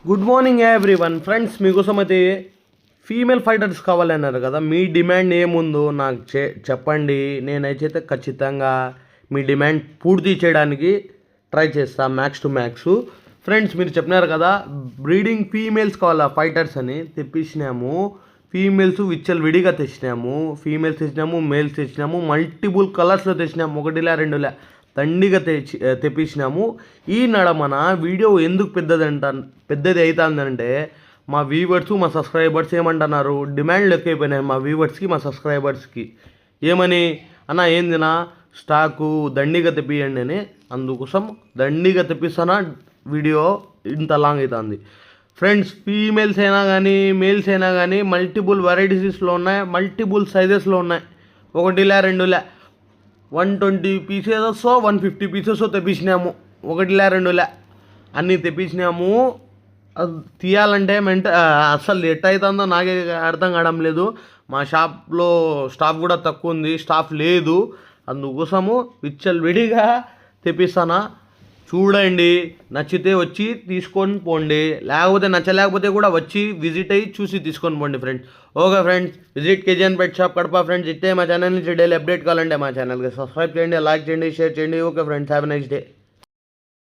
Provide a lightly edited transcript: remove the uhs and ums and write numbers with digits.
Good morning everyone friends, మీకోసం అయితే female fighters కావాలన్నారు కదా. మీ డిమాండ్ ఏముందో నాకు చెప్పండి. నేనైతే ఖచ్చితంగా మీ డిమాండ్ పూర్తి చేయడానికి ట్రై చేస్తాను మ్యాక్స్ టు మ్యాక్స్. ఫ్రెండ్స్, మీరు చెప్పినారు కదా బ్రీడింగ్ ఫీమేల్స్ కావాలా ఫైటర్స్ అని. తెప్పించినాము. ఫీమేల్స్ విడిగా తెచ్చినాము. ఫీమేల్స్ తెచ్చినాము, మేల్స్ తెచ్చినాము, మల్టిపుల్ కలర్స్లో తెచ్చినాము. ఒకటిలా రెండులే దండిగా తెప్పించినాము. ఈ నడమన వీడియో ఎందుకు పెద్దది అవుతుందంటే మా వ్యూవర్స్ మా సబ్స్క్రైబర్స్ ఏమంటున్నారు, డిమాండ్లు ఎక్కువైపోయినాయి మా వ్యూవర్స్కి మా సబ్స్క్రైబర్స్కి. ఏమని అన్న ఏందినా స్టాకు దండిగా తెప్పియండి అని. అందుకోసం దండిగా తెప్పిస్తానా వీడియో ఇంత లాంగ్ అవుతుంది. ఫ్రెండ్స్, ఫీమేల్స్ అయినా కానీ మేల్స్ అయినా కానీ మల్టిపుల్ వెరైటీస్లో ఉన్నాయి, మల్టిపుల్ సైజెస్లో ఉన్నాయి. ఒకటిలే రెండులే 120 పీసెస్ 150 పీసెస్ తెప్పించినాము. ఒకటిలే రెండులే అన్నీ తెప్పించినాము. అది తీయాలంటే అసలు ఎట్ అవుతుందో నాకే అర్థం కావడం లేదు. మా షాప్లో స్టాఫ్ కూడా తక్కువ ఉంది, స్టాఫ్ లేదు. అందుకోసము విడిగా తెప్పిస్తానా. చూడండి, నచ్చితే వచ్చి తీసుకొని పోండి, లేకపోతే నచ్చలేకపోతే కూడా వచ్చి విజిట్ అయ్యి చూసి తీసుకొని పోండి friends. Okay friends, visit KGN pet shop Kadapa friends. ఇట్టే మా ఛానల్ నుంచి డైలీ అప్డేట్ కావాలంటే మా ఛానల్కి సబ్స్క్రైబ్ చేయండి, లైక్ చేయండి, షేర్ చేయండి. Okay friends, have a nice day.